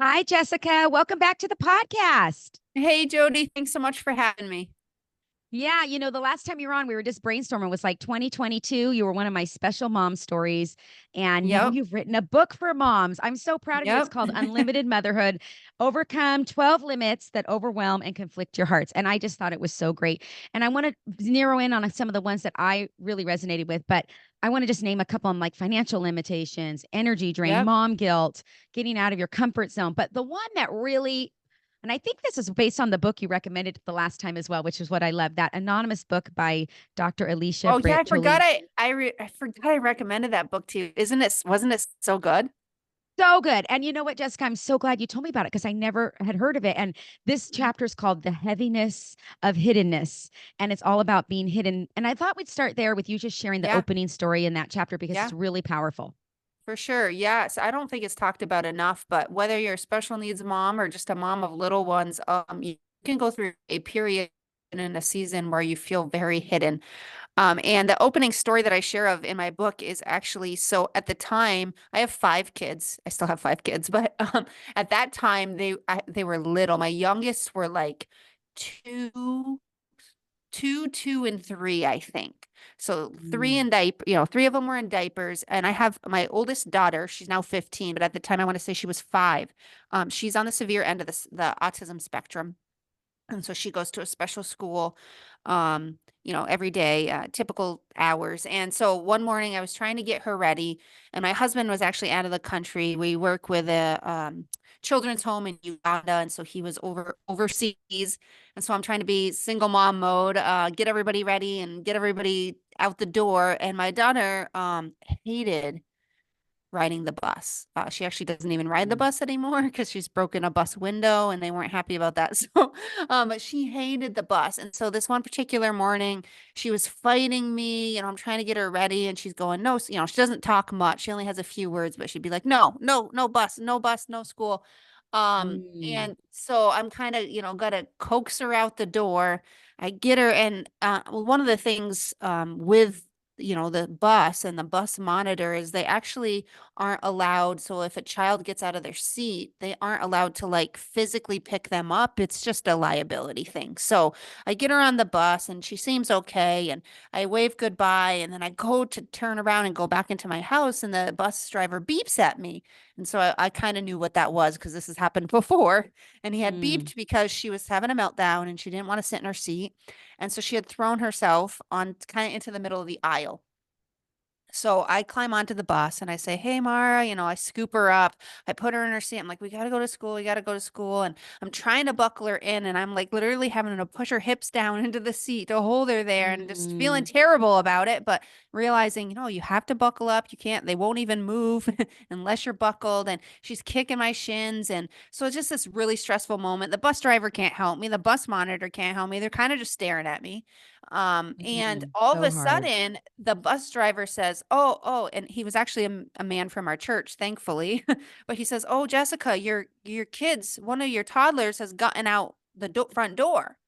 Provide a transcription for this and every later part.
Hi, Jessica. Welcome back to the podcast. Hey, Jody, thanks so much for having me. Yeah, the last time you were on, we were just brainstorming. It was like 2022. You were one of my special mom stories. And now Yep, you've written a book for moms. I'm so proud of you. It's yep. called Unlimited Motherhood: Overcome 12 Limits That Overwhelm and Conflict Your Hearts. And I just thought it was so great. And I want to zero in on some of the ones that I really resonated with, but I want to just name a couple of them, like financial limitations, energy drain, Yep. mom guilt, getting out of your comfort zone. But the one that really, and I think this is based on the book you recommended the last time as well, which is what I love, that anonymous book by Dr. Alicia Oh, yeah, I Britt forgot Chole. I forgot I recommended that book to you. Wasn't it so good? So good. And you know what, Jessica? I'm so glad you told me about it because I never had heard of it. And this chapter is called The Heaviness of Hiddenness. And it's all about being hidden. And I thought we'd start there with you just sharing the Yeah, opening story in that chapter because it's yeah, really powerful. for sure. Yes, I don't think it's talked about enough, but whether you're a special needs mom or just a mom of little ones, you can go through a period in a season where you feel very hidden. And the opening story that I share of in my book is actually, so at the time I have five kids. I still have five kids, but at that time they were little. My youngest were like two, two, and three, I think. So three Mm, in diaper, three of them were in diapers. And I have my oldest daughter. She's now 15, but at the time I want to say she was five. She's on the severe end of the autism spectrum. And so she goes to a special school, every day, typical hours. And so one morning I was trying to get her ready, and my husband was actually out of the country. We work with a children's home in Uganda, and so he was overseas. And so I'm trying to be single mom mode, get everybody ready and get everybody out the door. And my daughter hated riding the bus. She actually doesn't even ride the mm, bus anymore because she's broken a bus window and they weren't happy about that. So, but she hated the bus. And so this one particular morning, she was fighting me. I'm trying to get her ready and she's going, no, she doesn't talk much. She only has a few words, but she'd be like, no, no, no bus, no bus, no school. mm, And so I'm kind of, gotta coax her out the door. I get her, and well, one of the things with the bus and the bus monitor is they actually aren't allowed. So if a child gets out of their seat, they aren't allowed to like physically pick them up. It's just a liability thing. So I get her on the bus and she seems okay. And I wave goodbye. And then I go to turn around and go back into my house. And the bus driver beeps at me. And so I kind of knew what that was because this has happened before. And he had mm. beeped because she was having a meltdown and she didn't want to sit in her seat. And so she had thrown herself on kind of into the middle of the aisle. So I climb onto the bus and I say, hey, Mara, I scoop her up. I put her in her seat. I'm like, we got to go to school. We got to go to school. And I'm trying to buckle her in. And I'm like literally having to push her hips down into the seat to hold her there and just feeling Mm. terrible about it. But realizing, you have to buckle up. You can't, they won't even move unless you're buckled. And she's kicking my shins. And so it's just this really stressful moment. The bus driver can't help me. The bus monitor can't help me. They're kind of just staring at me. And all of So a hard. sudden, the bus driver says, oh, and he was actually a man from our church, thankfully. But he says, oh, Jessica, your kids, one of your toddlers has gotten out the front door.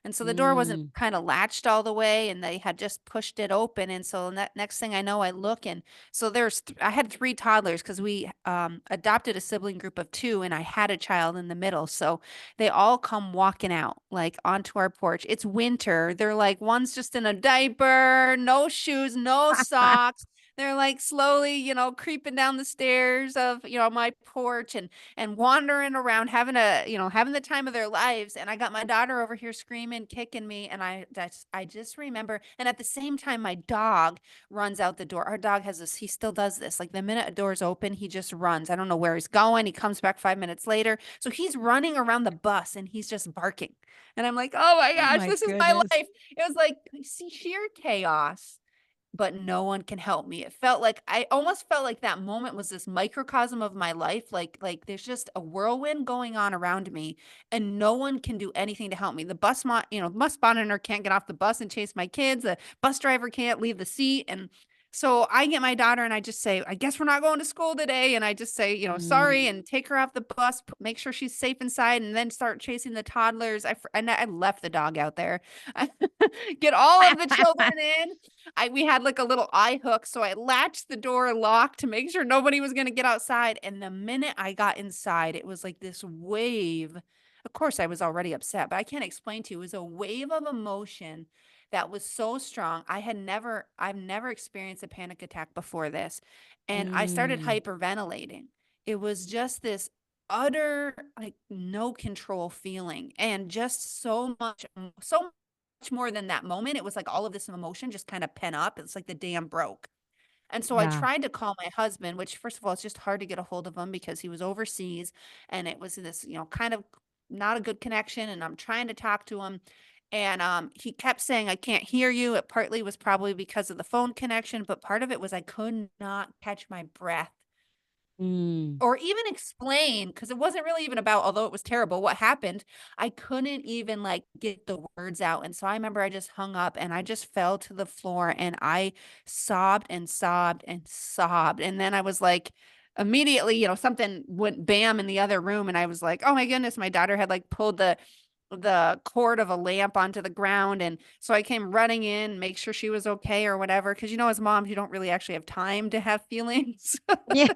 And so the door wasn't Mm. kind of latched all the way, and they had just pushed it open. And so next thing I know, I look, and so I had three toddlers because we adopted a sibling group of two, and I had a child in the middle. So they all come walking out like onto our porch. It's winter. They're like, one's just in a diaper, no shoes, no socks. They're like slowly, creeping down the stairs of, my porch and wandering around having the time of their lives. And I got my daughter over here screaming, kicking me, and I just remember, and at the same time my dog runs out the door. Our dog has this, he still does this. Like the minute a door's open, he just runs. I don't know where he's going. He comes back 5 minutes later. So he's running around the bus and he's just barking. And I'm like, oh my Oh gosh, my this is my goodness. life. It was like, see, sheer chaos, but no one can help me. I almost felt like that moment was this microcosm of my life. Like there's just a whirlwind going on around me and no one can do anything to help me. The bus monitor can't get off the bus and chase my kids. The bus driver can't leave the seat. And So I get my daughter and I just say, I guess we're not going to school today. And I just say, sorry, Mm. and take her off the bus, make sure she's safe inside, and then start chasing the toddlers. And I left the dog out there. Get all of the children in. We had like a little eye hook. So I latched the door locked to make sure nobody was going to get outside. And the minute I got inside, it was like this wave. Of course, I was already upset, but I can't explain to you. It was a wave of emotion that was so strong. I've never experienced a panic attack before this. And I started Mm. hyperventilating. It was just this utter, like, no control feeling, and just so much more than that moment. It was like all of this emotion just kind of pent up. It's like the dam broke. And so I Yeah. tried to call my husband, which first of all, it's just hard to get a hold of him because he was overseas, and it was this, kind of not a good connection. And I'm trying to talk to him. And he kept saying, I can't hear you. It partly was probably because of the phone connection, but part of it was I could not catch my breath Mm. or even explain, because it wasn't really even about, although it was terrible, what happened. I couldn't even like get the words out. And so I remember I just hung up and I just fell to the floor and I sobbed and sobbed and sobbed. And then I was like, immediately, something went bam in the other room. And I was like, oh my goodness, my daughter had like pulled the cord of a lamp onto the ground. And so I came running in, make sure she was okay or whatever. Cause as moms, you don't really actually have time to have feelings. Yeah.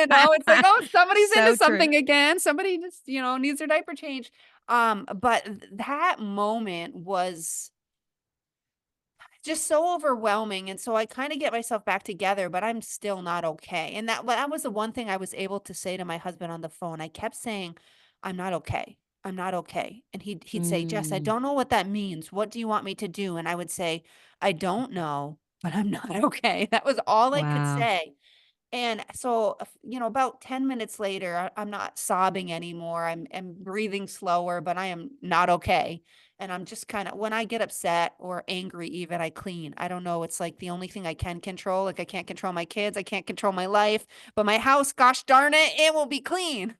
It's like, oh, somebody's into So true. something again. Somebody just, needs their diaper change. But that moment was just so overwhelming. And so I kind of get myself back together, but I'm still not okay. And that was the one thing I was able to say to my husband on the phone. I kept saying, I'm not okay. I'm not okay. And he'd say, Jess, I Mm. don't know what that means. What do you want me to do? And I would say, I don't know, but I'm not okay. That was all I could Wow. say. And so, about 10 minutes later, I'm not sobbing anymore. I'm breathing slower, but I am not okay. And I'm just kind of, when I get upset or angry, even I clean. I don't know. It's like the only thing I can control. Like I can't control my kids. I can't control my life, but my house, gosh darn it, it will be clean.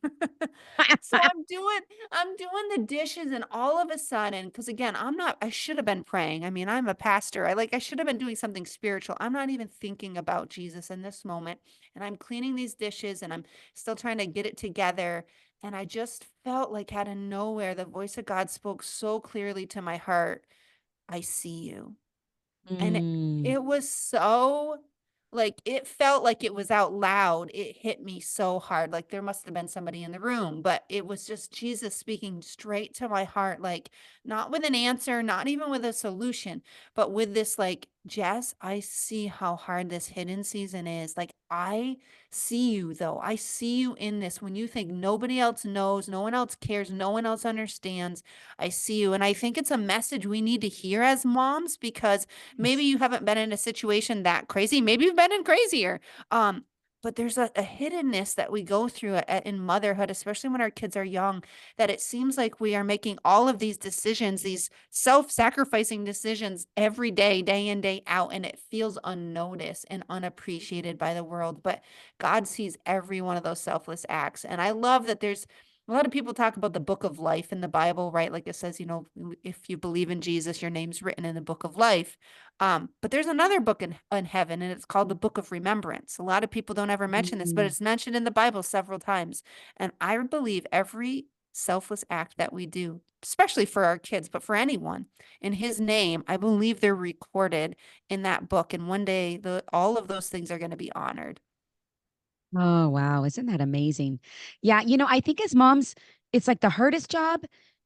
So I'm doing the dishes, and all of a sudden, because again, I should have been praying. I mean, I'm a pastor. I should have been doing something spiritual. I'm not even thinking about Jesus in this moment. And I'm cleaning these dishes and I'm still trying to get it together. And I just felt like out of nowhere, the voice of God spoke so clearly to my heart. I see you. And Mm. it was so, like, it felt like it was out loud. It hit me so hard. Like there must have been somebody in the room, but it was just Jesus speaking straight to my heart, like not with an answer, not even with a solution, but with this, like, Jess, I see how hard this hidden season is. Like, I see you though. I see you in this when you think nobody else knows, no one else cares, no one else understands. I see you. And I think it's a message we need to hear as moms, because maybe Yes. you haven't been in a situation that crazy. Maybe you've been in crazier. But there's a hiddenness that we go through in motherhood, especially when our kids are young, that it seems like we are making all of these decisions, these self-sacrificing decisions every day, day in, day out, and it feels unnoticed and unappreciated by the world. But God sees every one of those selfless acts. And I love that there's a lot of people talk about the book of life in the Bible, right? Like it says, if you believe in Jesus, your name's written in the book of life. But there's another book in heaven, and it's called the book of remembrance. A lot of people don't ever mention this, but Mm. it's mentioned in the Bible several times. And I believe every selfless act that we do, especially for our kids, but for anyone in his name, I believe they're recorded in that book. And one day all of those things are going to be honored. Oh, wow. Isn't that amazing? Yeah. I think as moms, it's like the hardest job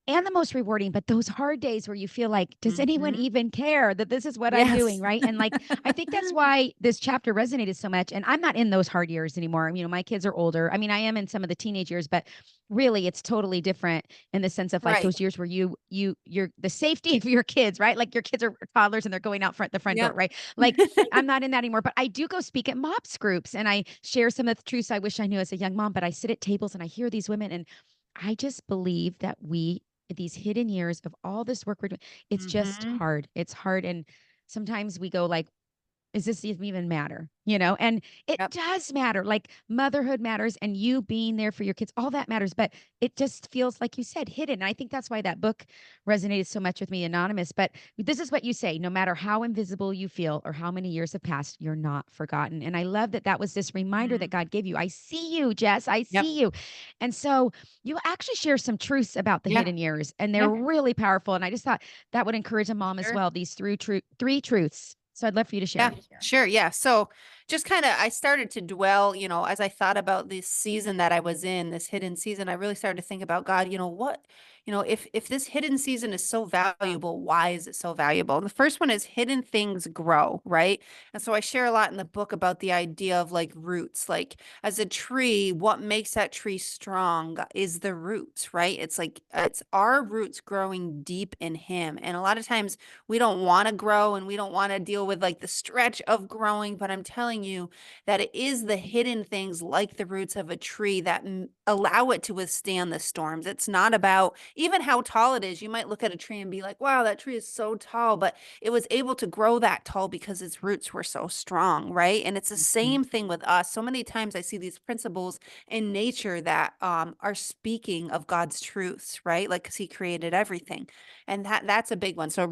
and the most rewarding, but those hard days where you feel like, does anyone Hmm. even care that this is what I'm doing? Yes. Right. And like, I think that's why this chapter resonated so much. And I'm not in those hard years anymore. My kids are older. I mean, I am in some of the teenage years, but really it's totally different in the sense of like Right. those years where you're the safety of your kids, right? Like your kids are toddlers and they're going out the front door, Yep. right? Like I'm not in that anymore, but I do go speak at MOPS groups and I share some of the truths I wish I knew as a young mom. But I sit at tables and I hear these women, and I just believe that these hidden years of all this work we're doing, it's just Hmm. hard. It's hard. And sometimes we go like, is this even matter? You know, and it Yep. does matter. Like motherhood matters and you being there for your kids, all that matters. But it just feels, like you said, hidden. And I think that's why that book resonated so much with me, Anonymous. But this is what you say: no matter how invisible you feel or how many years have passed, you're not forgotten. And I love that that was this reminder that Mm. God gave you. I see you, Jess. I Yep. see you. And so you actually share some truths about the Yeah. hidden years, and they're Yeah. really powerful. And I just thought that would encourage a mom as Sure. well, these three truths. So I'd love for you to Yeah, share. sure. Yeah. So just kind of, I started to dwell, as I thought about this season that I was in, this hidden season, I really started to think about God, what, if this hidden season is so valuable, why is it so valuable? And the first one is hidden things grow, right? And so I share a lot in the book about the idea of like roots, like as a tree, what makes that tree strong is the roots, right? It's like, it's our roots growing deep in Him. And a lot of times, we don't want to grow and we don't want to deal with like the stretch of growing, but I'm telling you that it is the hidden things like the roots of a tree that allow it to withstand the storms. It's not about even how tall it is. You might look at a tree and be like, wow, that tree is so tall, but it was able to grow that tall because its roots were so strong, right? And it's the Mhm. same thing with us. So many times I see these principles in nature that are speaking of God's truths, right? Like, because He created everything. And that's a big one. So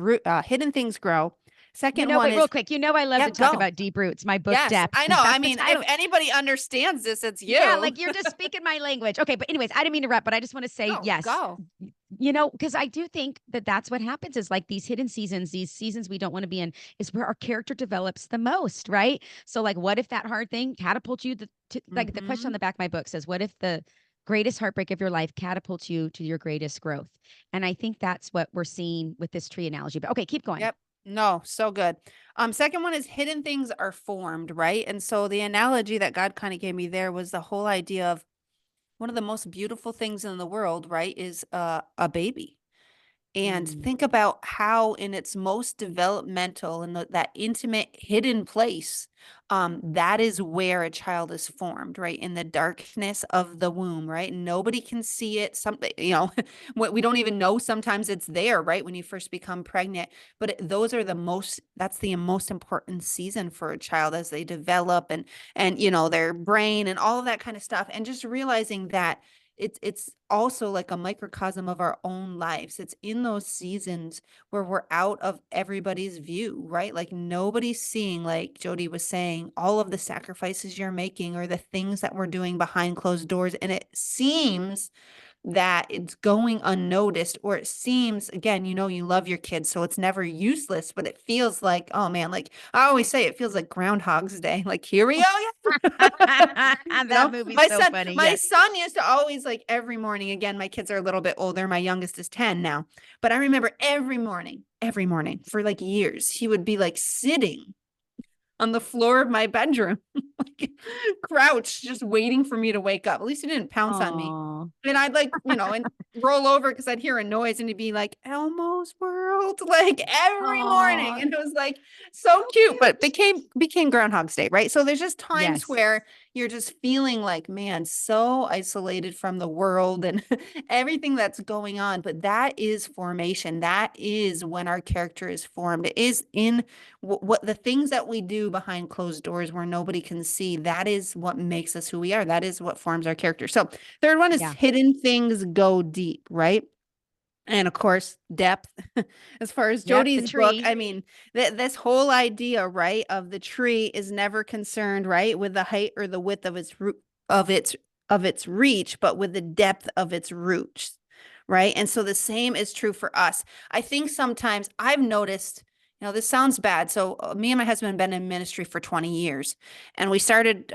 hidden things grow. You Second know, one wait, is, real quick. You know, I love to yep, talk go. about deep roots, my book Yes, depth. I know. I But mean, if anybody understands this, it's yeah, you. like you're just speaking my language. Okay. But, anyways, I didn't mean to interrupt, but I just want to say No, yes. go. You know, because I do think that that's what happens is like these hidden seasons, these seasons we don't want to be in, is where our character develops the most, right? So, like, what if that hard thing catapults you like the question on Hmm. the back of my book says, what if the greatest heartbreak of your life catapults you to your greatest growth? And I think that's what we're seeing with this tree analogy. But okay, keep going. Yep. No, so good. Second one is hidden things are formed, right? And so the analogy that God kind of gave me there was the whole idea of one of the most beautiful things in the world, right, is a baby. And Mm, think about how, in its most developmental and that intimate hidden place, that is where a child is formed, right? In the darkness of the womb, right? Nobody can see it. Something, we don't even know sometimes it's there, right? When you first become pregnant. But those are that's the most important season for a child as they develop and their brain and all of that kind of stuff. And just realizing that it's also like a microcosm of our own lives. It's in those seasons where we're out of everybody's view, right? Like nobody's seeing, like Jody was saying, all of the sacrifices you're making or the things that we're doing behind closed doors. And it seems that it's going unnoticed, or it seems, again, you love your kids, so it's never useless, but it feels like, oh man, like I always say, it feels like Groundhog's Day. Like, here we go. that movie's My so son, funny. my Yes. son used to always, like, every morning, again, my kids are a little bit older. My youngest is 10 now, but I remember every morning for like years, he would be like sitting on the floor of my bedroom, like crouched, just waiting for me to wake up. At least he didn't pounce on me. Oh, And I'd like, and roll over because I'd hear a noise and he'd be like, Elmo's World, like every morning. oh, And it was like so cute, but became Groundhog's Day, right? So there's just times yes. where you're just feeling like, man, so isolated from the world and everything that's going on. But that is formation. That is when our character is formed. It is in what the things that we do behind closed doors where nobody can see. That is what makes us who we are. That is what forms our character. So third one is Yeah. hidden things go deep, right? And of course, depth. As far as Yep. The Jody's book, tree. I mean, this whole idea, right, of the tree is never concerned, right, with the height or the width of its root of its reach, but with the depth of its roots, right? And so the same is true for us. I think sometimes I've noticed, this sounds bad. So me and my husband have been in ministry for 20 years, and we started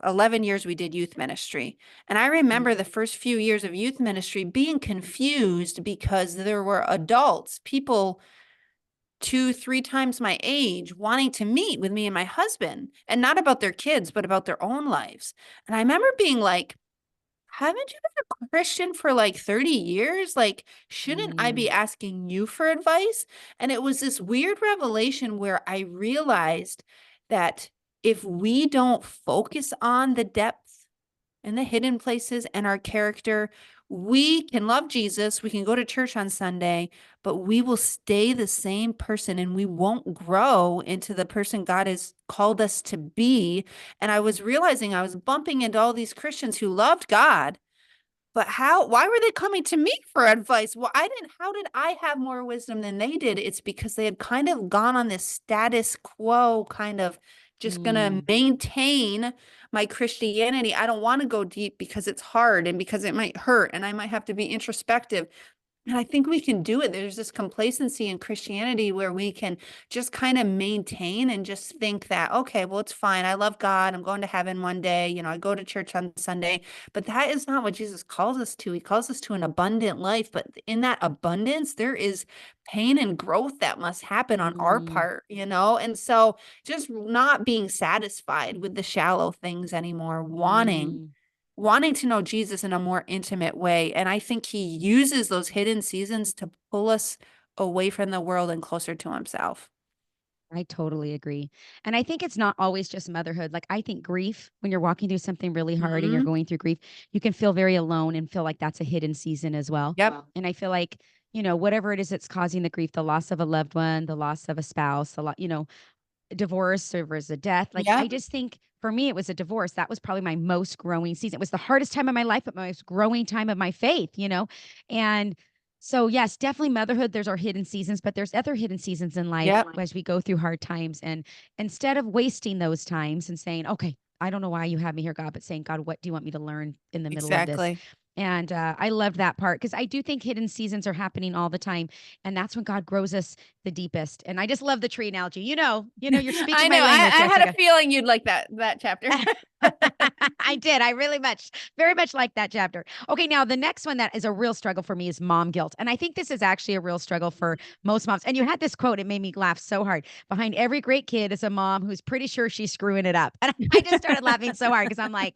11 years we did youth ministry. And I remember the first few years of youth ministry being confused because there were adults, people 2, 3 times my age, wanting to meet with me and my husband, and not about their kids, but about their own lives. And I remember being like, haven't you been a Christian for like 30 years? Like, shouldn't I be Mm, asking you for advice? And it was this weird revelation where I realized that if we don't focus on the depth and the hidden places and our character. We can love Jesus, we can go to church on Sunday, but we will stay the same person and we won't grow into the person God has called us to be. And I was realizing I was bumping into all these Christians who loved God, but why were they coming to me for advice? Well, how did I have more wisdom than they did? It's because they had kind of gone on this status quo, kind of just going to Mm, maintain my Christianity. I don't want to go deep because it's hard and because it might hurt and I might have to be introspective. And I think we can do it. There's this complacency in Christianity where we can just kind of maintain and just think that, okay, well, it's fine. I love God. I'm going to heaven one day. I go to church on Sunday. But that is not what Jesus calls us to. He calls us to an abundant life. But in that abundance, there is pain and growth that must happen on our mm, part. And so just not being satisfied with the shallow things anymore, mm. wanting to know Jesus in a more intimate way. And I think he uses those hidden seasons to pull us away from the world and closer to himself. I totally agree. And I think it's not always just motherhood. Like, I think grief, when you're walking through something really hard and you're Hmm. going through grief, you can feel very alone and feel like that's a hidden season as well. Yep. And I feel like, whatever it is that's causing the grief, the loss of a loved one, the loss of a spouse, a lot, divorce or was a death. Like, I Yep. just think for me, it was a divorce. That was probably my most growing season. It was the hardest time of my life, but my most growing time of my faith. And so, yes, definitely motherhood. There's our hidden seasons, but there's other hidden seasons in life Yep. as we go through hard times. And instead of wasting those times and saying, okay, I don't know why you have me here, God, but saying, God, what do you want me to learn in the middle of this? Exactly. And I love that part because I do think hidden seasons are happening all the time. And that's when God grows us the deepest. And I just love the tree analogy. You're speaking I my know. language, I had a Jessica. feeling you'd like that chapter. I did. I really very much like that chapter. Okay, now the next one that is a real struggle for me is mom guilt. And I think this is actually a real struggle for most moms. And you had this quote, it made me laugh so hard. Behind every great kid is a mom who's pretty sure she's screwing it up. And I just started laughing so hard because I'm like,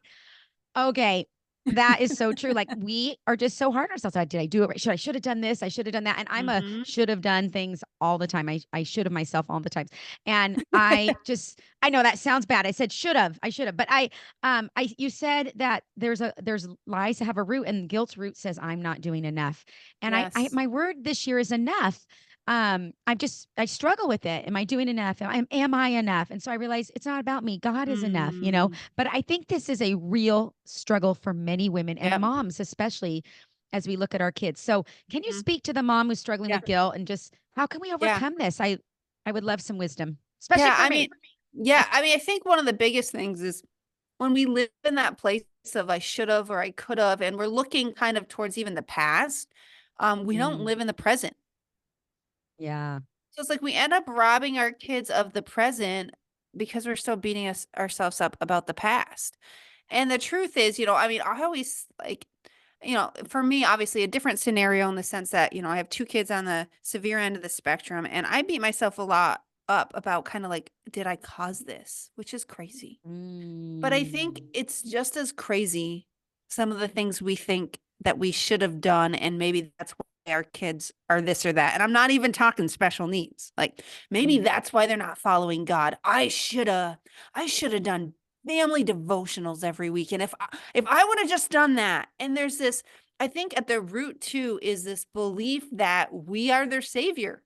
okay, that is so true. Like, we are just so hard on ourselves. Did I do it right? I should have done this. I should have done that. And I'm a Hmm. should have done things all the time. I should have myself all the times. And I know that sounds bad. I said should have. I should have. But you said that there's lies that have a root, and guilt's root says I'm not doing enough. And I Yes. my word this year is enough. I struggle with it. Am I doing enough? Am I enough? And so I realize it's not about me. God is enough. Mm. But I think this is a real struggle for many women and Yep. moms, especially as we look at our kids. So, can you Hmm. speak to the mom who's struggling Yeah. with guilt and just how can we Yeah. overcome this? I would love some wisdom, especially Yeah. for me. I think one of the biggest things is when we live in that place of I should have or I could have, and we're looking kind of towards even the past, we don't Mm, live in the present. yeah. So it's like we end up robbing our kids of the present because we're still beating ourselves up about the past. And the truth is, I always like, for me, obviously a different scenario in the sense that, I have two kids on the severe end of the spectrum, and I beat myself a lot up about kind of like, did I cause this? Which is crazy. But I think Mm, it's just as crazy some of the things we think that we should have done, and maybe that's why our kids are this or that. And I'm not even talking special needs. Like maybe mm, that's why they're not following God. I should have done family devotionals every week. And if I would have just done that, and there's this, I think at the root too is this belief that we are their savior,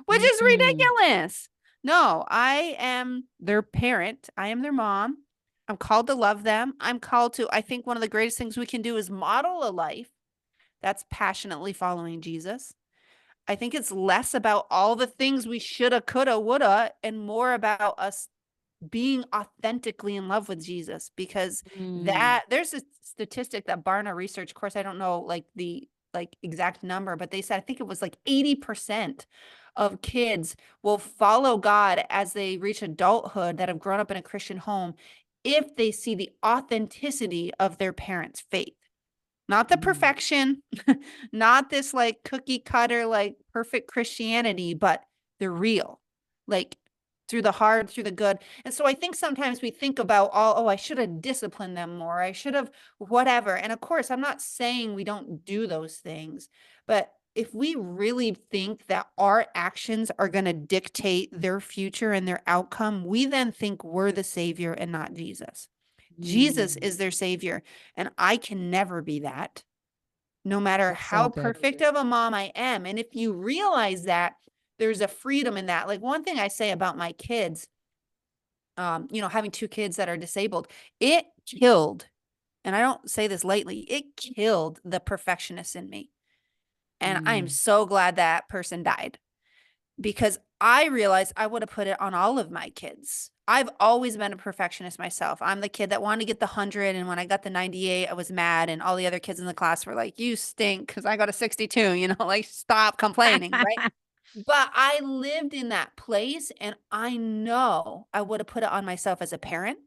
which is mm, ridiculous. No, I am their parent. I am their mom. I'm called to love them. I think one of the greatest things we can do is model a life that's passionately following Jesus. I think it's less about all the things we shoulda, coulda, woulda, and more about us being authentically in love with Jesus, because mm, that there's a statistic that Barna research, of course, I don't know like the exact number, but they said I think it was like 80% of kids will follow God as they reach adulthood that have grown up in a Christian home if they see the authenticity of their parents' faith. Not the mm. perfection, not this like cookie cutter, like perfect Christianity, but the real, like through the hard, through the good. And so I think sometimes we think about oh, I should have disciplined them more. I should have whatever. And of course, I'm not saying we don't do those things, but if we really think that our actions are going to dictate their future and their outcome, we then think we're the savior and not Jesus. Jesus Mm. is their savior. And I can never be that, no matter That's so how good. perfect of a mom I am. And if you realize that, there's a freedom in that. Like one thing I say about my kids, having two kids that are disabled, it killed, and I don't say this lightly, it killed the perfectionist in me. And I am Mm. so glad that person died, because I realized I would have put it on all of my kids. I've always been a perfectionist myself. I'm the kid that wanted to get the 100. And when I got the 98, I was mad. And all the other kids in the class were like, you stink because I got a 62, like stop complaining. Right. But I lived in that place, and I know I would have put it on myself as a parent.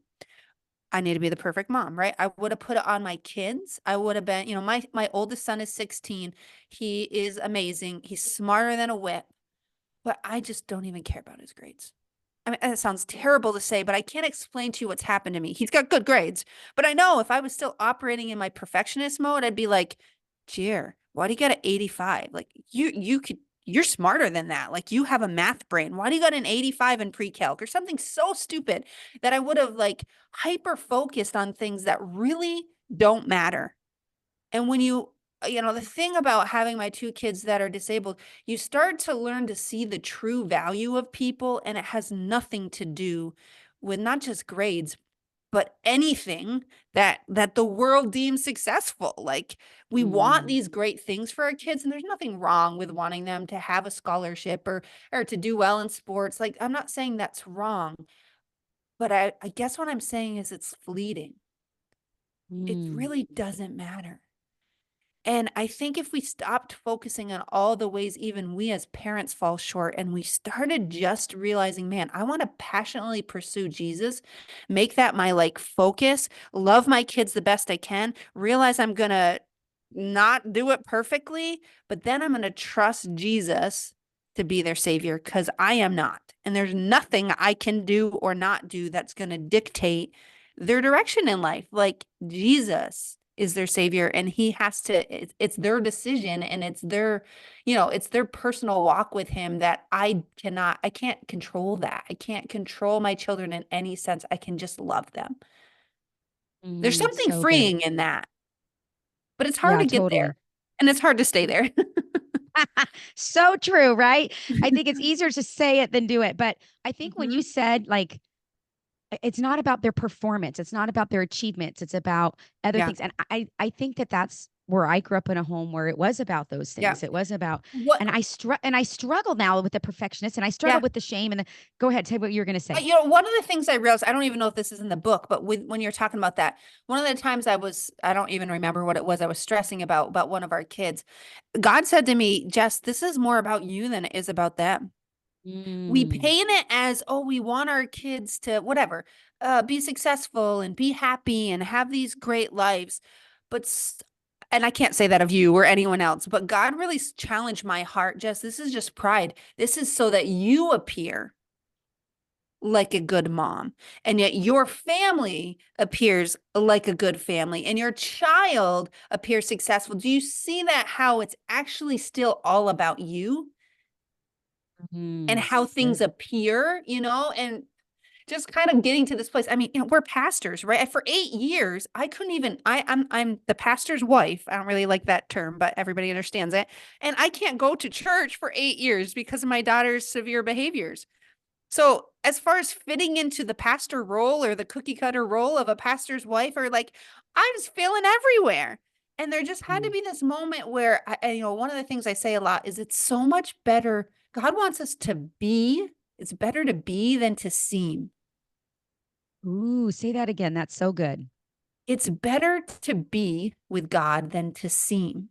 I need to be the perfect mom, right? I would have put it on my kids. I would have been, my oldest son is 16. He is amazing. He's smarter than a whip, but I just don't even care about his grades. I mean, that sounds terrible to say, but I can't explain to you what's happened to me. He's got good grades, but I know if I was still operating in my perfectionist mode, I'd be like, "Dear, why do you got an 85? Like you're smarter than that. Like you have a math brain. Why do you got an 85 in pre-calc or something so stupid that I would have like hyper focused on things that really don't matter?" And when the thing about having my two kids that are disabled, you start to learn to see the true value of people, and it has nothing to do with not just grades, but anything that the world deems successful. Like we want Mm. these great things for our kids, and there's nothing wrong with wanting them to have a scholarship or to do well in sports. Like I'm not saying that's wrong, but I guess what I'm saying is it's fleeting. It Mm. really doesn't matter. And I think if we stopped focusing on all the ways even we as parents fall short, and we started just realizing, man, I want to passionately pursue Jesus, make that my like focus, love my kids the best I can, realize I'm going to not do it perfectly, but then I'm going to trust Jesus to be their savior, because I am not. And there's nothing I can do or not do that's going to dictate their direction in life. Like Jesus is their savior, and he has to, it's their decision, and it's their personal walk with him, that I can't control that. I can't control my children in any sense. I can just love them. There's Mm. something So good. freeing in that, but it's hard Yeah, to get there, totally. and it's hard to stay there. So true, right? I think it's easier to say it than do it. But I think when you Mhm. said, like, it's not about their performance, it's not about their achievements, it's about other Yeah. things. And I think that that's where I grew up, in a home where it was about those Yeah. things. It was about, What, and I struggle now with the perfectionist, and I struggle yeah. with the shame and the, go ahead, tell me what you were going to say. One of the things I realized, I don't even know if this is in the book, but when you're talking about that, one of the times I don't even remember what it was, I was stressing about one of our kids. God said to me, Jess, this is more about you than it is about them. We Mm. paint it as, oh, we want our kids to whatever, be successful and be happy and have these great lives. But, and I can't say that of you or anyone else, but God really challenged my heart, Jess. This is just pride. This is so that you appear like a good mom, and yet your family appears like a good family, and your child appears successful. Do you see that, how it's actually still all about you and Mm. how things Good. appear, and just kind of getting to this place. I mean, we're pastors, right? For 8 years, I couldn't even, I'm the pastor's wife. I don't really like that term, but everybody understands it. And I can't go to church for 8 years because of my daughter's severe behaviors. So, as far as fitting into the pastor role or the cookie cutter role of a pastor's wife, or like, I was failing everywhere. And there just had to Mm. be this moment where, one of the things I say a lot is it's so much better. God wants us to be, it's better to be than to seem. Ooh, say that again. That's so good. It's better to be with God than to seem.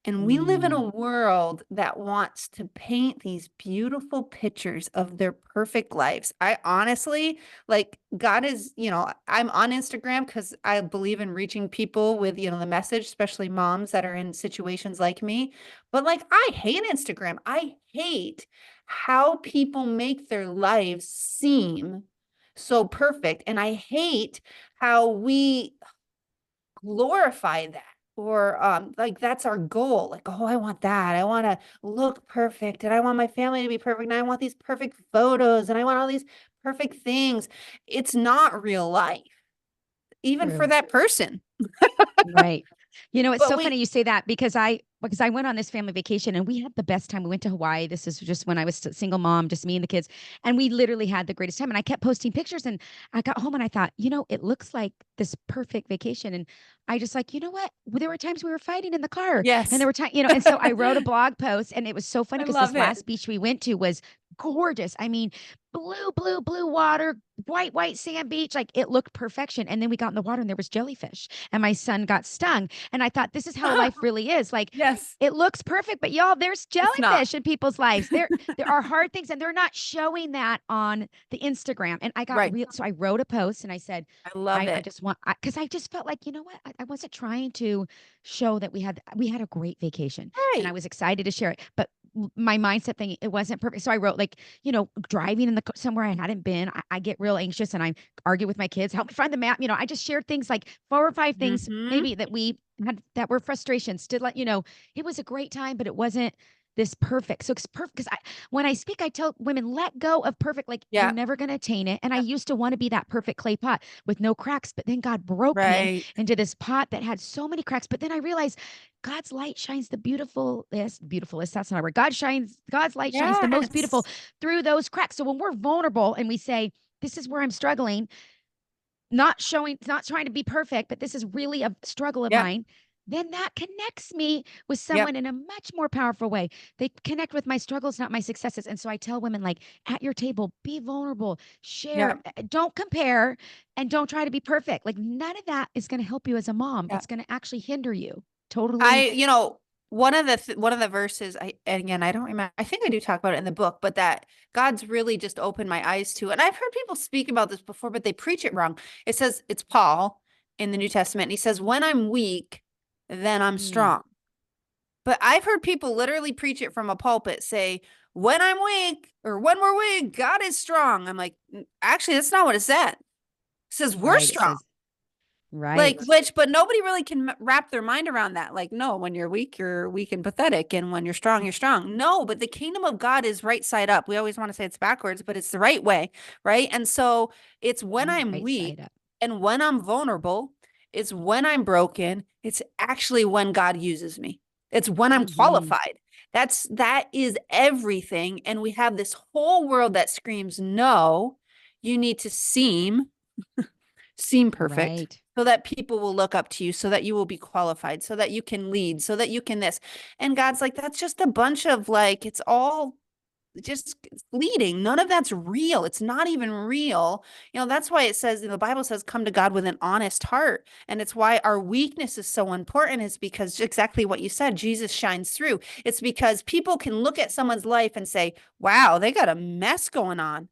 And we live in a Mm. world that wants to paint these beautiful pictures of their perfect lives. I honestly, like, God is, I'm on Instagram because I believe in reaching people with, the message, especially moms that are in situations like me. But like, I hate Instagram. I hate how people make their lives seem so perfect. And I hate how we glorify that, or like that's our goal, like, oh, I want that, I want to look perfect, and I want my family to be perfect, and I want these perfect photos, and I want all these perfect things. It's not real life. even for True. that person. Right. You know, it's But so we, funny you say that because I went on this family vacation and we had the best time. We went to Hawaii. This is just when I was a single mom, just me and the kids. And we literally had the greatest time. And I kept posting pictures and I got home and I thought, it looks like this perfect vacation. And I just like, you know what? There were times we were fighting in the car and there yes, were times, and so I wrote a blog post and it was so funny I because this love it. last beach we went to was gorgeous. I mean, blue, blue, blue water, white, white sand beach. Like it looked perfection. And then we got in the water and there was jellyfish and my son got stung. And I thought, this is how life really is. Like Yes, it looks perfect, but y'all, there's it's not. jellyfish in people's lives. There are hard things, and they're not showing that on the Instagram. And I got Right. real, so I wrote a post and I said, I love I it. just want because I just felt like, you know what? I wasn't trying to show that we had a great vacation and I Right. was excited to share it. But my mindset thing, it wasn't perfect. So I wrote like, driving in somewhere I hadn't been. I get real anxious and I argue with my kids, help me find the map. I just shared things like 4 or 5 things Hmm. maybe that we had that were frustrations to let it was a great time, but it wasn't this perfect. So it's perfect because when I speak, I tell women, let go of perfect. Like you're Yeah. never going to attain it. And I used to want to be that perfect clay pot with no cracks, but then God broke me Right. into this pot that had so many cracks. But then I realized God's light shines the beautifulest. That's not a word. God's light shines the most beautiful Yes. through those cracks. So when we're vulnerable and we say, this is where I'm struggling, not trying to be perfect, but this is really a struggle of Yep. mine, then that connects me with Yep. someone in a much more powerful way. They connect with my struggles, not my successes. And so I tell women, like, at your table, be vulnerable, share, Yep. don't compare, and don't try to be perfect. Like, none of that is going to help you as a mom. Yep. It's going to actually hinder you. Totally. One of the verses, and again, I don't remember. I think I do talk about it in the book, but that God's really just opened my eyes to. And I've heard people speak about this before, but they preach it wrong. It says it's Paul in the New Testament. And he says, "When I'm weak, then I'm Mm, strong." But I've heard people literally preach it from a pulpit, say, "When I'm weak or when we're weak, God is strong." I'm like, Actually, that's not what it said. It says we're right. It strong." says, Like, right. but nobody really can wrap their mind around that. Like, no, when you're weak and pathetic. And when you're strong, you're strong. No, but the kingdom of God is right side up. We always want to say it's backwards, but it's the right way. Right. And so it's when I'm Right side weak up. and when I'm vulnerable, it's when I'm broken. It's actually when God uses me. It's when I'm Hmm. qualified. That is everything. And we have this whole world that screams, no, you need to seem perfect Right. so that people will look up to you, so that you will be qualified, so that you can lead, so that you can this. And God's like, that's just a bunch of like, it's all just leading. None of that's real. It's not even real. That's why it says, the Bible says, come to God with an honest heart. And it's why our weakness is so important, is because exactly what you said, Jesus shines through. It's because people can look at someone's life and say, wow, they got a mess going on.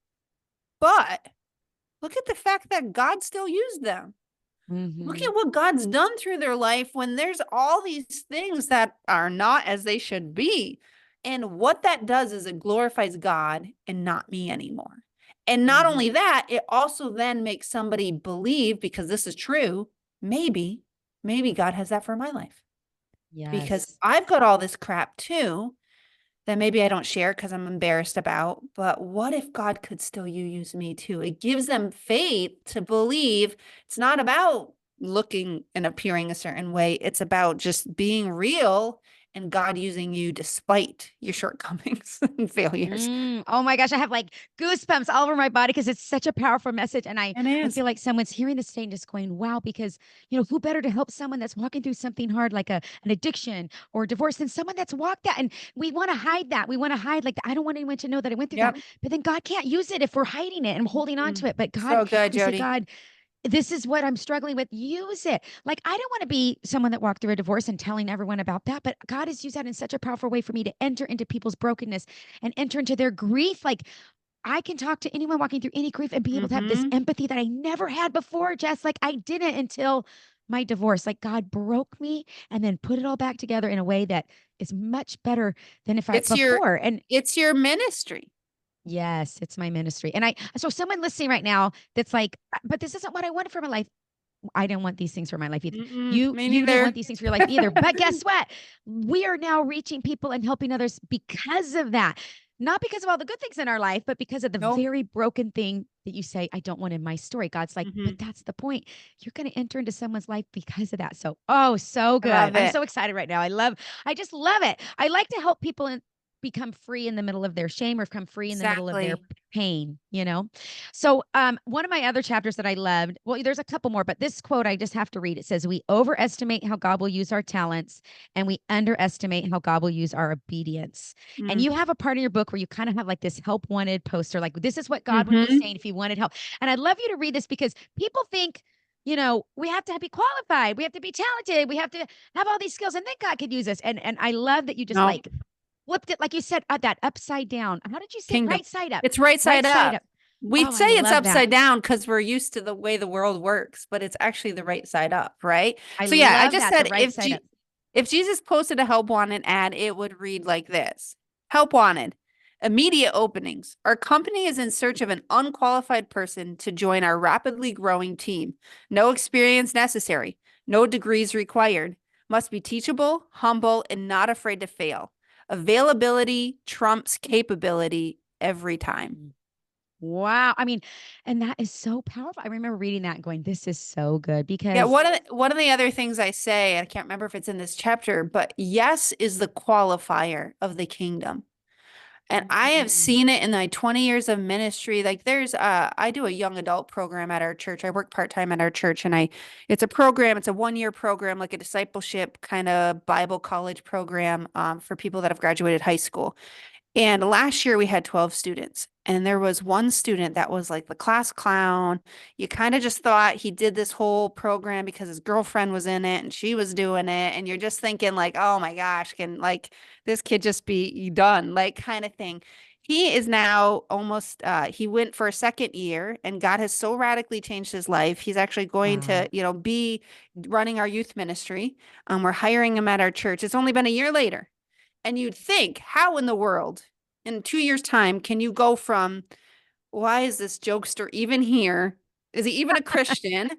But look at the fact that God still used them. Look Hmm. at what God's done through their life when there's all these things that are not as they should be. And what that does is it glorifies God and not me anymore. And not Hmm. only that, it also then makes somebody believe, because this is true, maybe, maybe God has that for my life. Because Yes. I've got all this crap too that maybe I don't share because I'm embarrassed about. But what if God could still use me too? It gives them faith to believe it's not about looking and appearing a certain way. It's about just being real and God using you despite your shortcomings and failures. Oh my gosh, I have like goosebumps all over my body because it's such a powerful message. And It I is. feel like someone's hearing this today and just going, wow, because who better to help someone that's walking through something hard like an addiction or divorce than someone that's walked that. And we want to hide that. We want to hide like I don't want anyone to know that I went through that. Yep. But then God can't use it if we're hiding it and holding on Mm. to it. But God, So good, we say, Jody. God, this is what I'm struggling with. Use it. Like, I don't want to be someone that walked through a divorce and telling everyone about that, but God has used that in such a powerful way for me to enter into people's brokenness and enter into their grief. Like, I can talk to anyone walking through any grief and be able to have this Mm-hmm. empathy that I never had before, Jess. Like, I didn't until my divorce. Like, God broke me and then put it all back together in a way that is much better than if I It's your before. And it's your ministry. yes, it's my ministry. And so someone listening right now that's like, but this isn't what I wanted for my life. I didn't want these things for my life either. Mm-mm, You me you didn't neither. want these things for your life either. But guess what? We are now reaching people and helping others because of that. not because of all the good things in our life, but because of the Nope. very broken thing that you say, I don't want in my story. God's like, but Hmm. that's the point. You're going to enter into someone's life because of that. So, oh, so I good. love I'm it. so excited right now. I just love it. I like to help people become free in the middle of their shame or become free in the middle of their Exactly. pain, you know? So, one of my other chapters that I loved, well, there's a couple more, but this quote I just have to read. It says, we overestimate how God will use our talents and we underestimate how God will use our obedience. And Mm. you have a part of your book where you kind of have like this help wanted poster, like this is what God would be Hmm. saying if he wanted help. And I'd love you to read this because people think, we have to be qualified, we have to be talented, we have to have all these skills, and then God could use us. And I love that you just No. like flipped it, like you said, that upside down. How did you say it? Kingdom. Right side up. It's right Right side side up. up. We Oh, I say it's love that. upside down because we're used to the way the world works, but it's actually the right side up, right? I So yeah, I love just that. The said right side up. If Jesus posted a help wanted ad, it would read like this. Help wanted. Immediate openings. Our company is in search of an unqualified person to join our rapidly growing team. No experience necessary. No degrees required. Must be teachable, humble, and not afraid to fail. Availability trumps capability every time. Wow. I mean, and that is so powerful. I remember reading that and going, this is so good Yeah, because one of the other things I say, I can't remember if it's in this chapter, but yes is the qualifier of the kingdom. And I have mm, seen it in my 20 years of ministry. Like there's I do a young adult program at our church. I work part-time at our church and it's a program, it's a 1 year program, like a discipleship kind of Bible college program for people that have graduated high school. And last year we had 12 students, and there was one student that was like the class clown. You kind of just thought he did this whole program because his girlfriend was in it and she was doing it. And you're just thinking, like, oh my gosh, can like this kid just be done, like kind of thing. He is now almost, he went for a second year, and God has so radically changed his life. He's actually going to, wow. be running our youth ministry. We're hiring him at our church. It's only been a year later. And you'd think, how in the world, in 2 years' time, can you go from, why is this jokester even here? Is he even a Christian?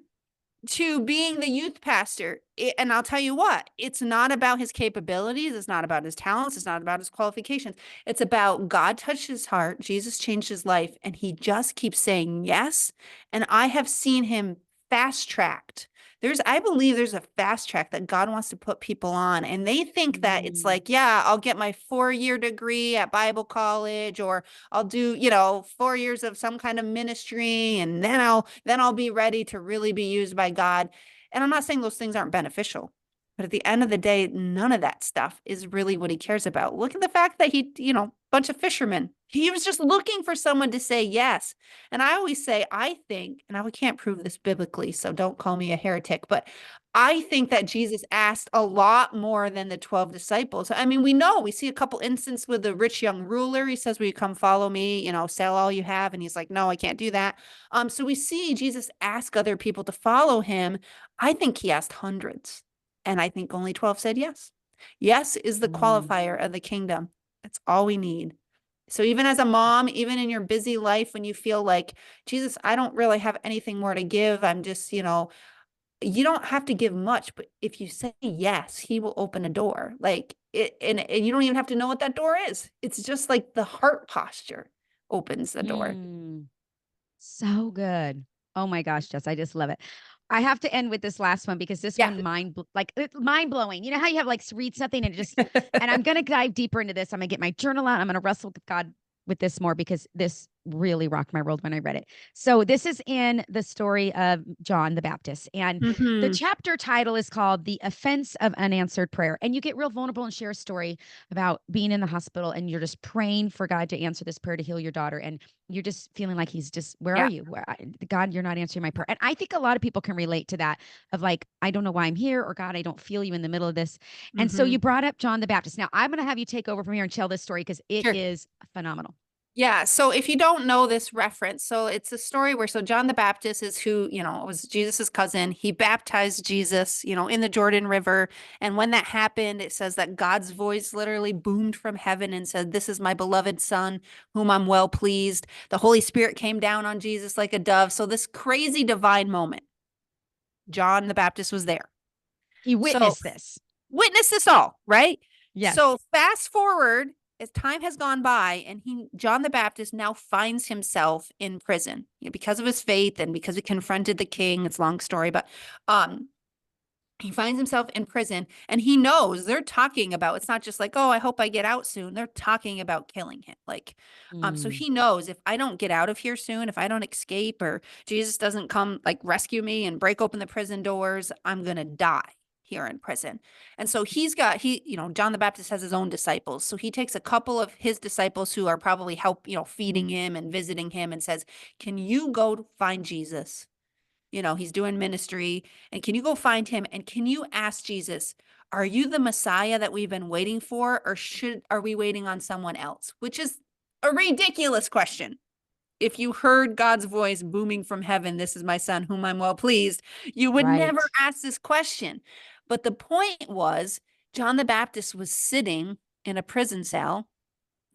To being the youth pastor. And I'll tell you what, it's not about his capabilities. It's not about his talents. It's not about his qualifications. It's about God touched his heart. Jesus changed his life. And he just keeps saying yes. And I have seen him fast tracked. I believe there's a fast track that God wants to put people on. And they think that it's Mm, like, yeah, I'll get my 4 year degree at Bible college, or I'll do, 4 years of some kind of ministry, and then I'll be ready to really be used by God. And I'm not saying those things aren't beneficial, but at the end of the day, none of that stuff is really what he cares about. Look at the fact that bunch of fishermen. He was just looking for someone to say yes. And I always say, I think, and we can't prove this biblically, so don't call me a heretic, but I think that Jesus asked a lot more than the 12 disciples. I mean, we see a couple instances with the rich young ruler. He says, will you come follow me? Sell all you have. And he's like, no, I can't do that. So we see Jesus ask other people to follow him. I think he asked hundreds. And I think only 12 said yes. Yes is the mm, qualifier of the kingdom. That's all we need. So even as a mom, even in your busy life, when you feel like, Jesus, I don't really have anything more to give. I'm just, you don't have to give much, but if you say yes, he will open a door. Like it, and you don't even have to know what that door is. It's just like the heart posture opens the door. mm. So good. Oh my gosh, Jess, I just love it. I have to end with this last one because this Yeah. one like it's mind blowing. You know how you have like read something and and I'm gonna dive deeper into this. I'm gonna get my journal out. I'm gonna wrestle with God with this more because this really rocked my world when I read it. So this is in the story of John the Baptist, and the Hmm. chapter title is called "The Offense of Unanswered Prayer." And you get real vulnerable and share a story about being in the hospital and you're just praying for God to answer this prayer to heal your daughter, and you're just feeling like he's just, where are Yeah. you? God, you're not answering my prayer. And I think a lot of people can relate to that of like, I don't know why I'm here, or God, I don't feel you in the middle of this. And so you Hmm. brought up John the Baptist. Now I'm going to have you take over from here and tell this story because it Sure. is phenomenal. Yeah. So if you don't know this reference, so it's a story where John the Baptist is who, was Jesus's cousin. He baptized Jesus, in the Jordan River. And when that happened, it says that God's voice literally boomed from heaven and said, "This is my beloved son, whom I'm well pleased." The Holy Spirit came down on Jesus like a dove. So this crazy divine moment, John the Baptist was there. He So witnessed this. witness this all, right? Yes. So fast forward. as time has gone by, and John the Baptist now finds himself in prison, because of his faith and because he confronted the king. It's a long story, but um, he finds himself in prison, and he knows they're talking about, it's not just like, oh, I hope I get out soon. They're talking about killing him. Like, so Mm. he knows, if I don't get out of here soon, if I don't escape, or Jesus doesn't come like rescue me and break open the prison doors, I'm going to die here in prison. And so John the Baptist has his own disciples. So he takes a couple of his disciples who are probably feeding him and visiting him, and says, can you go find Jesus? He's doing ministry, and can you go find him, and can you ask Jesus, are you the Messiah that we've been waiting for, or are we waiting on someone else? Which is a ridiculous question. If you heard God's voice booming from heaven, this is my son whom I'm well pleased, you would never Right. ask this question. But the point was, John the Baptist was sitting in a prison cell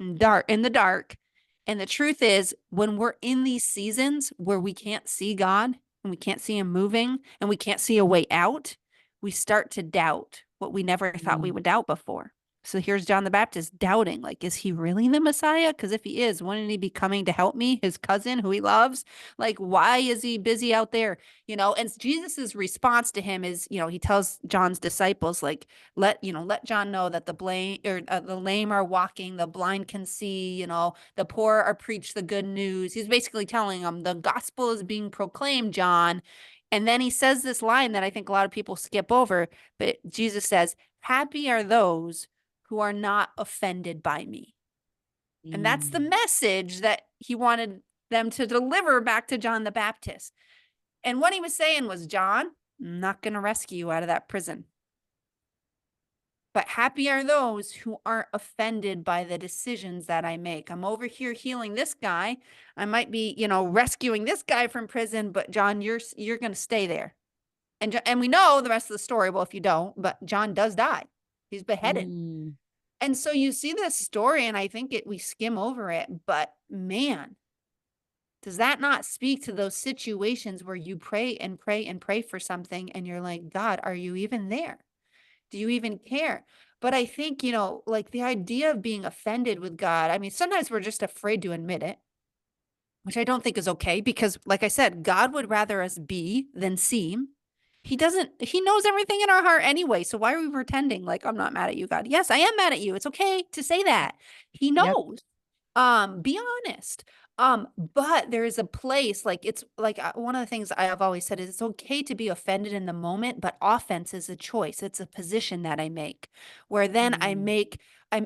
in the dark. And the truth is, when we're in these seasons where we can't see God, and we can't see him moving, and we can't see a way out, we start to doubt what we never thought we Mm. would doubt before. So here's John the Baptist doubting, like, is he really the Messiah? Because if he is, wouldn't he be coming to help me, his cousin who he loves? Like, why is he busy out there? And Jesus's response to him is, he tells John's disciples, like, let John know that the lame are walking, the blind can see, the poor are preached the good news. He's basically telling them the gospel is being proclaimed, John. And then he says this line that I think a lot of people skip over, but Jesus says, happy are those who are not offended by me. And that's the Mm. message that he wanted them to deliver back to John the Baptist. And what he was saying was, John, I'm not going to rescue you out of that prison. But happy are those who aren't offended by the decisions that I make. I'm over here healing this guy. I might be, rescuing this guy from prison, but John, you're going to stay there. And we know the rest of the story. Well, if you don't, but John does die. He's beheaded. Mm. And so you see this story, and I think we skim over it, but man, does that not speak to those situations where you pray and pray and pray for something, and you're like, God, are you even there? Do you even care? But I think, like, the idea of being offended with God, I mean, sometimes we're just afraid to admit it, which I don't think is okay, because, like I said, God would rather us be than seem. He knows everything in our heart anyway. So why are we pretending like, I'm not mad at you, God? Yes, I am mad at you. It's okay to say that. He Yep. knows. Be honest. But there is a place, like, it's like, one of the things I have always said is, it's okay to be offended in the moment, but offense is a choice. It's a position that I make, where then Mm.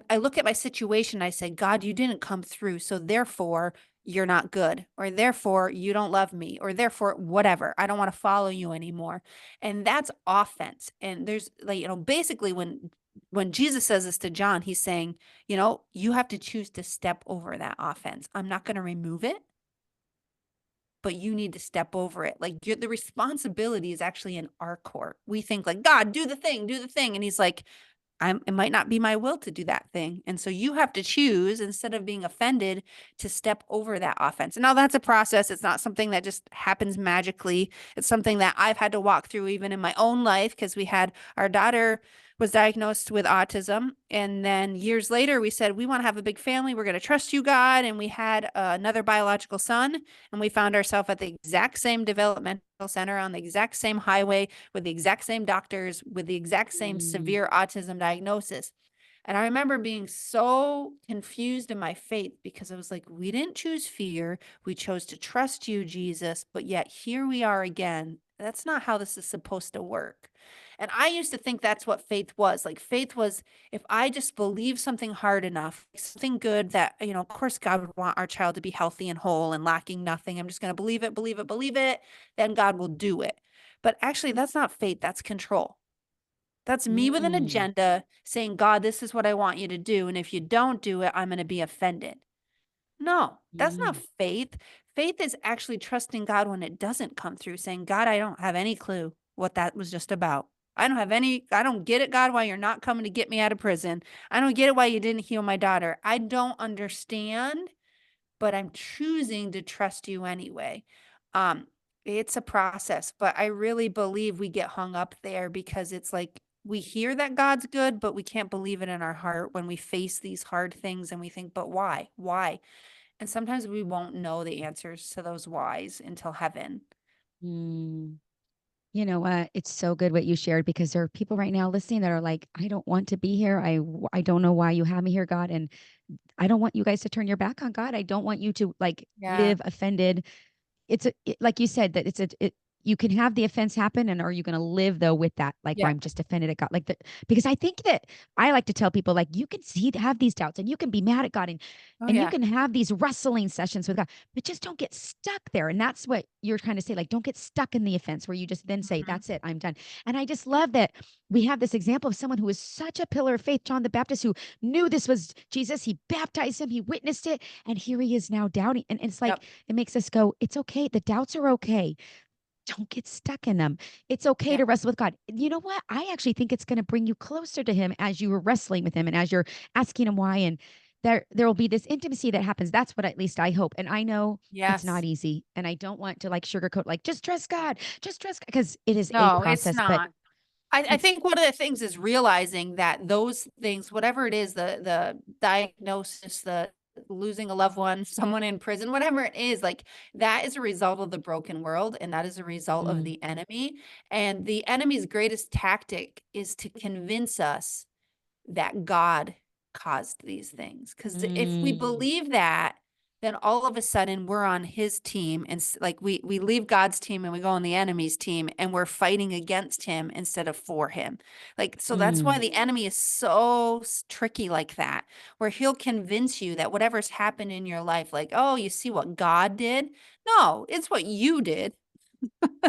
I look at my situation. I say, God, you didn't come through. So therefore you're not good, or therefore you don't love me, or therefore whatever. I don't want to follow you anymore. And that's offense. And there's, like, basically when Jesus says this to John, he's saying, you have to choose to step over that offense. I'm not going to remove it, but you need to step over it. Like, the responsibility is actually in our court. We think, like, God, do the thing, do the thing. And he's like, it might not be my will to do that thing. And so you have to choose, instead of being offended, to step over that offense. And now that's a process. It's not something that just happens magically. It's something that I've had to walk through even in my own life, because our daughter was diagnosed with autism. And then years later, we said, we want to have a big family. We're going to trust you, God. And we had another biological son. And we found ourselves at the exact same developmental center, on the exact same highway, with the exact same doctors, with the exact same Mm. severe autism diagnosis. And I remember being so confused in my faith, because I was like, we didn't choose fear. We chose to trust you, Jesus. But yet here we are again. That's not how this is supposed to work. And I used to think that's what faith was. Like, faith was, if I just believe something hard enough, something good, that, of course, God would want our child to be healthy and whole and lacking nothing. I'm just going to believe it, believe it, believe it. Then God will do it. But actually, that's not faith. That's control. That's me with an Mm. agenda saying, God, this is what I want you to do. And if you don't do it, I'm going to be offended. No, that's not Mm. faith. Faith is actually trusting God when it doesn't come through, saying, God, I don't have any clue what that was just about. I don't get it, God, why you're not coming to get me out of prison. I don't get it why you didn't heal my daughter. I don't understand, but I'm choosing to trust you anyway. Um, it's a process, but I really believe we get hung up there, because it's like, we hear that God's good, but we can't believe it in our heart when we face these hard things and we think, but why? Why? And sometimes we won't know the answers to those whys until heaven. Mm. You know what? It's so good what you shared because there are people right now listening that are like, I don't want to be here. I don't know why you have me here, God, and I don't want you guys to turn your back on God. I don't want you to like Yeah. live offended. Like you said that you can have the offense happen, and are you going to live though with that, like where Yeah. I'm just offended at God, like that? Because I think that I like to tell people like you can see have these doubts and you can be mad at God, Oh, and you yeah. can have these wrestling sessions with God, but just don't get stuck there. And that's what you're trying to say, like don't get stuck in the offense where you just then say Mhm. that's it, I'm done. And I just love that we have this example of someone who was such a pillar of faith, John the Baptist, who knew this was Jesus. He baptized him, he witnessed it, and here he is now doubting. And it's like Yep. it makes us go, it's okay. The doubts are okay. Don't get stuck in them. It's okay Yeah. to wrestle with God. You know what? I actually think it's going to bring you closer to him as you were wrestling with him and as you're asking him why. And there will be this intimacy that happens. That's what at least I hope. And I know it's not Yes. easy. And I don't want to like sugarcoat, like just trust God, just trust because it is a No, it's process, but not. I it's think one of the things is realizing that those things, whatever it is, the diagnosis, the losing a loved one, someone in prison, whatever it is, like that is a result of the broken world and that is a result of mm, the enemy. And the enemy's greatest tactic is to convince us that God caused these things. Because if we mm, believe that, then all of a sudden we're on his team and like we leave God's team and we go on the enemy's team and we're fighting against him instead of for him. Like so that's why mm, the enemy is so tricky like that, where he'll convince you that whatever's happened in your life, like, oh, you see what God did? No, it's what you did. or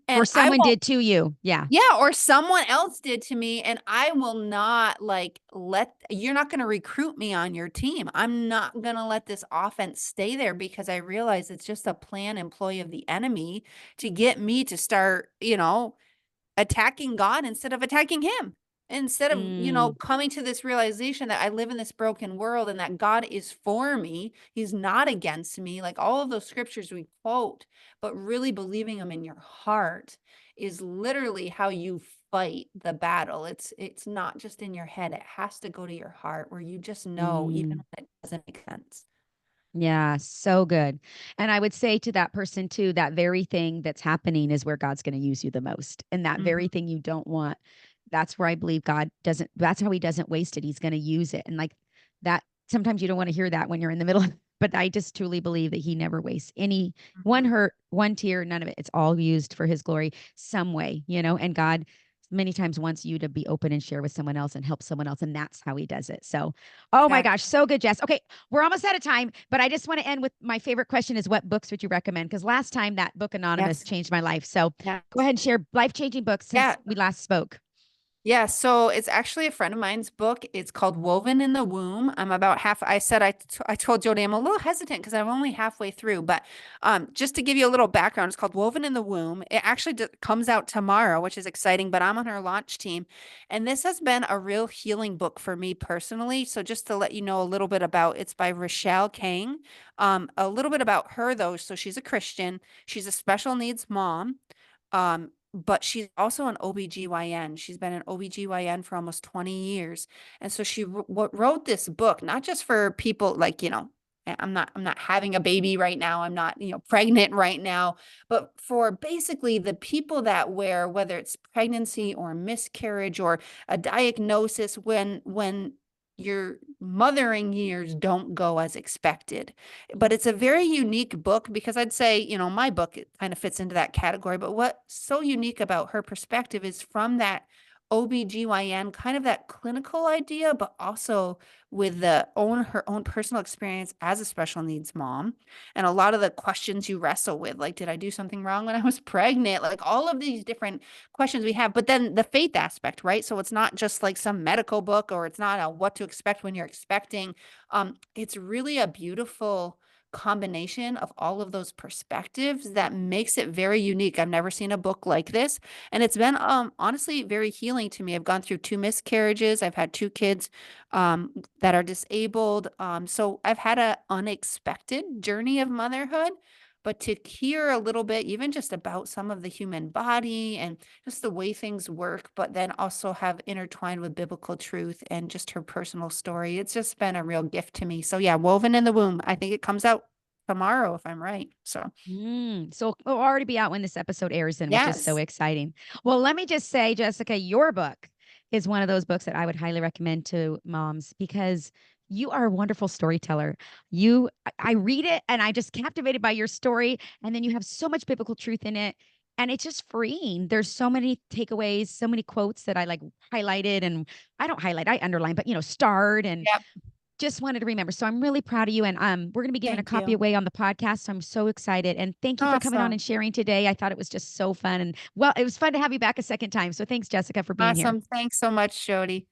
And I someone won't. did to you. Yeah. Yeah, or someone else did to me, and I will not like you're not going to recruit me on your team. I'm not going to let this offense stay there because I realize it's just a plan employee of the enemy to get me to start, attacking God instead of attacking him. Instead of, Mm, coming to this realization that I live in this broken world and that God is for me, he's not against me, like all of those scriptures we quote, but really believing them in your heart is literally how you fight the battle. It's not just in your head. It has to go to your heart where you just know even mm. when it doesn't make sense. Yeah, so good. And I would say to that person too, that very thing that's happening is where God's going to use you the most. And that very Mhm. thing you don't want, that's where I believe God doesn't, that's how he doesn't waste it. He's going to use it. And like that, sometimes you don't want to hear that when you're in the middle, but I just truly believe that he never wastes any one Mhm. hurt, one tear, none of it. It's all used for his glory some way, and God many times wants you to be open and share with someone else and help someone else. And that's how he does it. So, oh my gosh, Exactly. so good, Jess. Okay, we're almost out of time, but I just want to end with my favorite question is what books would you recommend? Because last time that book Anonymous Yes. changed my life. So Yes. go ahead and share life-changing books since Yeah. we last spoke. Yeah, so it's actually a friend of mine's book. It's called Woven in the Womb. I'm about half. I said I told Jody I'm a little hesitant because I'm only halfway through. But just to give you a little background, it's called Woven in the Womb. It actually comes out tomorrow, which is exciting. But I'm on her launch team, and this has been a real healing book for me personally. So just to let you know a little bit about, it's by Rochelle Kang. A little bit about her though. So she's a Christian. She's a special needs mom. But she's also an OBGYN. She's been an OBGYN for almost 20 years. And so she wrote this book, not just for people like, I'm not having a baby right now. I'm not, pregnant right now, but for basically the people that whether it's pregnancy or miscarriage or a diagnosis when your mothering years don't go as expected. But it's a very unique book because I'd say, my book it kind of fits into that category. But what's so unique about her perspective is from that OBGYN, kind of that clinical idea, but also with her own personal experience as a special needs mom. And a lot of the questions you wrestle with, like, did I do something wrong when I was pregnant? Like all of these different questions we have, but then the faith aspect, right? So it's not just like some medical book or it's not a what to expect when you're expecting. It's really a beautiful combination of all of those perspectives that makes it very unique. I've never seen a book like this, and it's been honestly very healing to me. I've gone through two miscarriages. I've had two kids that are disabled. So I've had a unexpected journey of motherhood, but to hear a little bit, even just about some of the human body and just the way things work, but then also have intertwined with biblical truth and just her personal story. It's just been a real gift to me. So yeah, Woven in the Womb. I think it comes out tomorrow if I'm right. So So it'll already be out when this episode airs, then, which is so yes. exciting. Well, let me just say, Jessica, your book is one of those books that I would highly recommend to moms because you are a wonderful storyteller. I read it and I just captivated by your story. And then you have so much biblical truth in it. And it's just freeing. There's so many takeaways, so many quotes that I like highlighted and I don't highlight, I underline, but starred and Yep. just wanted to remember. So I'm really proud of you. And we're going to be giving a Thank copy you. away on the podcast. So I'm so excited. And thank you for coming on Awesome. and sharing today. I thought it was just so fun. And well, it was fun to have you back a second time. So thanks, Jessica, for being here. Awesome. Thanks so much, Jody.